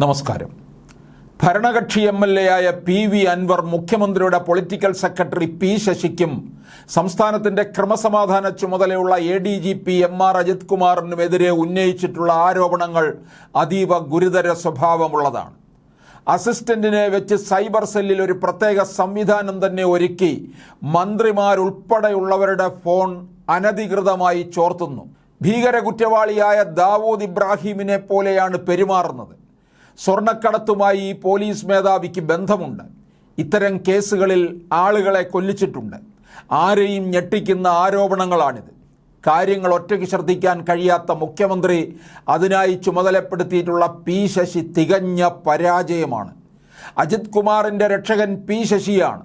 നമസ്കാരം. ഭരണകക്ഷി എംഎൽഎയായ PV അൻവർ മുഖ്യമന്ത്രിയുടെ പൊളിറ്റിക്കൽ സെക്രട്ടറി P ശശിക്കും സംസ്ഥാനത്തിന്റെ ക്രമസമാധാന ചുമതലയുള്ള ADGP MR അജിത് കുമാറിനുമെതിരെ ഉന്നയിച്ചിട്ടുള്ള ആരോപണങ്ങൾ അതീവ ഗുരുതര സ്വഭാവമുള്ളതാണ്. അസിസ്റ്റന്റിനെ വെച്ച് സൈബർ സെല്ലിൽ ഒരു പ്രത്യേക സംവിധാനം തന്നെ ഒരുക്കി മന്ത്രിമാരുൾപ്പെടെയുള്ളവരുടെ ഫോൺ അനധികൃതമായി ചോർത്തുന്നു. ഭീകര കുറ്റവാളിയായ ദാവൂദ് ഇബ്രാഹിമിനെ പോലെയാണ് പെരുമാറുന്നത്. സ്വർണ്ണക്കടത്തുമായി ഈ പോലീസ് മേധാവിക്ക് ബന്ധമുണ്ട്. ഇത്തരം കേസുകളിൽ ആളുകളെ കൊല്ലിച്ചിട്ടുണ്ട്. ആരെയും ഞെട്ടിക്കുന്ന ആരോപണങ്ങളാണിത്. കാര്യങ്ങൾ ഒറ്റയ്ക്ക് ശ്രദ്ധിക്കാൻ കഴിയാത്ത മുഖ്യമന്ത്രി അതിനായി ചുമതലപ്പെടുത്തിയിട്ടുള്ള P ശശി തികഞ്ഞ പരാജയമാണ്. അജിത് കുമാറിൻ്റെ രക്ഷകൻ P ശശിയാണ്.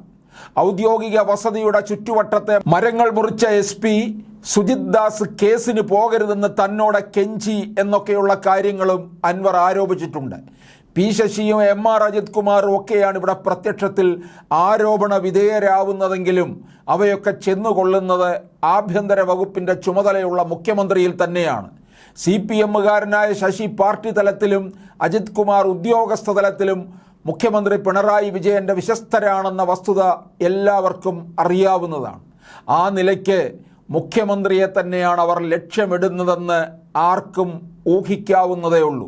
ഔദ്യോഗിക വസതിയുടെ ചുറ്റുവട്ടത്തെ മരങ്ങൾ മുറിച്ച SP സുജിത് ദാസ് കേസിന് പോകരുതെന്ന് തന്നോട് കെഞ്ചി എന്നൊക്കെയുള്ള കാര്യങ്ങളും അൻവർ ആരോപിച്ചിട്ടുണ്ട്. P ശശിയും MR അജിത് കുമാറും ഒക്കെയാണ് ഇവിടെ പ്രത്യക്ഷത്തിൽ ആരോപണ വിധേയരാവുന്നതെങ്കിലും അവയൊക്കെ ചെന്നുകൊള്ളുന്നത് ആഭ്യന്തര വകുപ്പിൻ്റെ ചുമതലയുള്ള മുഖ്യമന്ത്രിയിൽ തന്നെയാണ്. CPMകാരനായ ശശി പാർട്ടി തലത്തിലും അജിത് കുമാർ ഉദ്യോഗസ്ഥ തലത്തിലും മുഖ്യമന്ത്രി പിണറായി വിജയൻ്റെ വിശ്വസ്തരാണെന്ന വസ്തുത എല്ലാവർക്കും അറിയാവുന്നതാണ്. ആ നിലയ്ക്ക് മുഖ്യമന്ത്രിയെ തന്നെയാണ് അവർ ലക്ഷ്യമിടുന്നതെന്ന് ആർക്കും ഊഹിക്കാവുന്നതേ ഉള്ളൂ.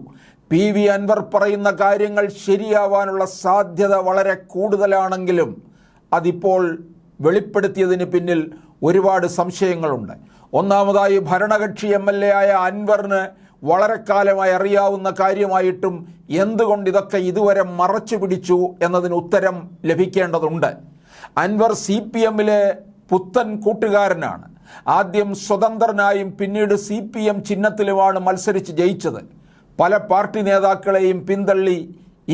PV അൻവർ പറയുന്ന കാര്യങ്ങൾ ശരിയാവാനുള്ള സാധ്യത വളരെ കൂടുതലാണെങ്കിലും അതിപ്പോൾ വെളിപ്പെടുത്തിയതിന് പിന്നിൽ ഒരുപാട് സംശയങ്ങളുണ്ട്. ഒന്നാമതായി, ഭരണകക്ഷി MLA ആയ അൻവറിന് വളരെ കാലമായി അറിയാവുന്ന കാര്യമായിട്ടും എന്തുകൊണ്ട് ഇതൊക്കെ ഇതുവരെ മറച്ചു പിടിച്ചു എന്നതിന് ഉത്തരം ലഭിക്കേണ്ടതുണ്ട്. അൻവർ CPMലെ പുത്തൻ കൂട്ടുകാരനാണ്. ആദ്യം സ്വതന്ത്രനായും പിന്നീട് CPM ചിഹ്നത്തിലുമാണ് മത്സരിച്ച് ജയിച്ചത്. പല പാർട്ടി നേതാക്കളെയും പിന്തള്ളി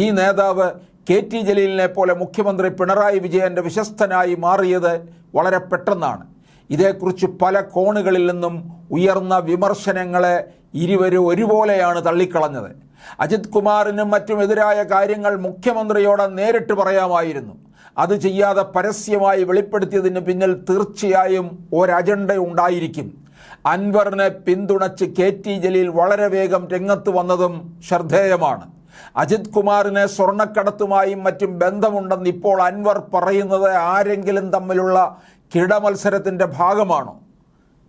ഈ നേതാവ് KT ജലീലിനെ പോലെ മുഖ്യമന്ത്രി പിണറായി വിജയൻ്റെ വിശ്വസ്തനായി മാറിയത് വളരെ പെട്ടെന്നാണ്. ഇതേക്കുറിച്ച് പല കോണുകളിൽ നിന്നും ഉയർന്ന വിമർശനങ്ങളെ ഇരുവരും ഒരുപോലെയാണ് തള്ളിക്കളഞ്ഞത്. അജിത് കുമാറിനും മറ്റുമെതിരായ കാര്യങ്ങൾ മുഖ്യമന്ത്രിയോട് നേരിട്ട് പറയാമായിരുന്നു. അത് ചെയ്യാതെ പരസ്യമായി വെളിപ്പെടുത്തിയതിന് പിന്നിൽ തീർച്ചയായും ഒരജണ്ട ഉണ്ടായിരിക്കും. അൻവറിനെ പിന്തുണച്ച് KT ജലീൽ വളരെ വേഗം രംഗത്ത് വന്നതും ശ്രദ്ധേയമാണ്. അജിത് കുമാറിന് സ്വർണ്ണക്കടത്തുമായും മറ്റും ബന്ധമുണ്ടെന്ന് ഇപ്പോൾ അൻവർ പറയുന്നത് ആരെങ്കിലും തമ്മിലുള്ള കിടമത്സരത്തിൻ്റെ ഭാഗമാണോ?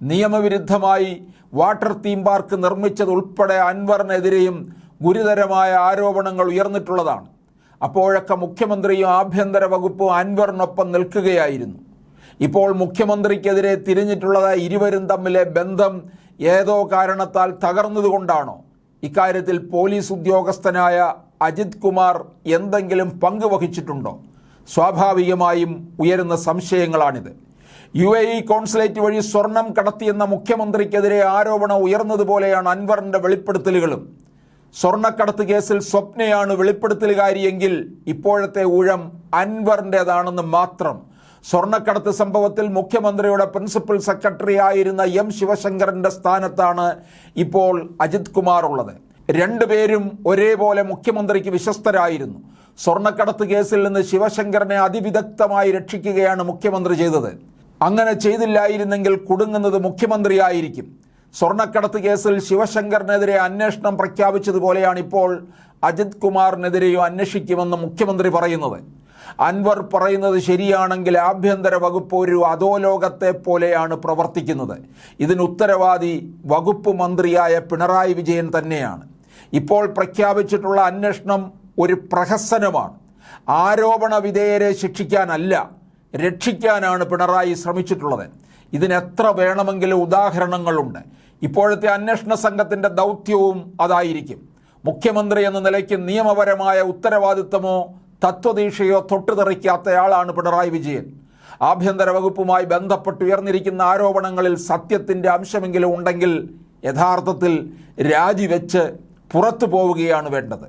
നിയമവിരുദ്ധമായി വാട്ടർ തീം പാർക്ക് നിർമ്മിച്ചതുൾപ്പെടെ അൻവറിനെതിരെയും ഗുരുതരമായ ആരോപണങ്ങൾ ഉയർന്നിട്ടുള്ളതാണ്. അപ്പോഴൊക്കെ മുഖ്യമന്ത്രിയും ആഭ്യന്തര വകുപ്പും അൻവറിനൊപ്പം നിൽക്കുകയായിരുന്നു. ഇപ്പോൾ മുഖ്യമന്ത്രിക്കെതിരെ തിരിഞ്ഞിട്ടുള്ളത് ഇരുവരും തമ്മിലെ ബന്ധം ഏതോ കാരണത്താൽ തകർന്നതുകൊണ്ടാണോ? ഇക്കാര്യത്തിൽ പോലീസ് ഉദ്യോഗസ്ഥനായ അജിത് കുമാർ എന്തെങ്കിലും പങ്ക് വഹിച്ചിട്ടുണ്ടോ? സ്വാഭാവികമായും ഉയരുന്ന സംശയങ്ങളാണിത്. UAE കോൺസുലേറ്റ് വഴി സ്വർണം കടത്തിയെന്ന മുഖ്യമന്ത്രിക്കെതിരെ ആരോപണം ഉയർന്നതുപോലെയാണ് അൻവറിൻ്റെ വെളിപ്പെടുത്തലുകളും. സ്വർണ്ണക്കടത്ത് കേസിൽ സ്വപ്നയാണ് വെളിപ്പെടുത്തലുകാരിയെങ്കിൽ ഇപ്പോഴത്തെ ഊഴം അൻവറിൻ്റേതാണെന്ന് മാത്രം. സ്വർണ്ണക്കടത്ത് സംഭവത്തിൽ മുഖ്യമന്ത്രിയുടെ പ്രിൻസിപ്പൽ സെക്രട്ടറി ആയിരുന്ന M ശിവശങ്കറിൻ്റെ സ്ഥാനത്താണ് ഇപ്പോൾ അജിത് കുമാർ ഉള്ളത്. രണ്ടുപേരും ഒരേപോലെ മുഖ്യമന്ത്രിക്ക് വിശ്വസ്തരായിരുന്നു. സ്വർണ്ണക്കടത്ത് കേസിൽ നിന്ന് ശിവശങ്കറിനെ അതിവിദഗ്ധമായി രക്ഷിക്കുകയാണ് മുഖ്യമന്ത്രി ചെയ്തത്. അങ്ങനെ ചെയ്തില്ലായിരുന്നെങ്കിൽ കുടുങ്ങുന്നത് മുഖ്യമന്ത്രിയായിരിക്കും. സ്വർണ്ണക്കടത്ത് കേസിൽ ശിവശങ്കറിനെതിരെ അന്വേഷണം പ്രഖ്യാപിച്ചതുപോലെയാണ് ഇപ്പോൾ അജിത് കുമാറിനെതിരെയും അന്വേഷിക്കുമെന്ന് മുഖ്യമന്ത്രി പറയുന്നത്. അൻവർ പറയുന്നത് ശരിയാണെങ്കിൽ ആഭ്യന്തര വകുപ്പ് ഒരു അധോലോകത്തെ പോലെയാണ് പ്രവർത്തിക്കുന്നത്. ഇതിന് ഉത്തരവാദി വകുപ്പ് മന്ത്രിയായ പിണറായി വിജയൻ തന്നെയാണ്. ഇപ്പോൾ പ്രഖ്യാപിച്ചിട്ടുള്ള അന്വേഷണം ഒരു പ്രഹസനമാണ്. ആരോപണ വിധേയരെ ശിക്ഷിക്കാനല്ല, രക്ഷിക്കാനാണ് പിണറായി ശ്രമിച്ചിട്ടുള്ളത്. ഇതിനെത്ര വേണമെങ്കിലും ഉദാഹരണങ്ങളുണ്ട്. ഇപ്പോഴത്തെ അന്വേഷണ സംഘത്തിൻ്റെ ദൗത്യവും അതായിരിക്കും. മുഖ്യമന്ത്രി എന്ന നിലയ്ക്ക് നിയമപരമായ ഉത്തരവാദിത്തമോ തത്വദീക്ഷയോ തൊട്ടുതെറിക്കാത്തയാളാണ് പിണറായി വിജയൻ. ആഭ്യന്തര വകുപ്പുമായി ബന്ധപ്പെട്ട് ഉയർന്നിരിക്കുന്ന ആരോപണങ്ങളിൽ സത്യത്തിൻ്റെ അംശമെങ്കിലും ഉണ്ടെങ്കിൽ യഥാർത്ഥത്തിൽ രാജിവെച്ച് പുറത്തു പോവുകയാണ് വേണ്ടത്.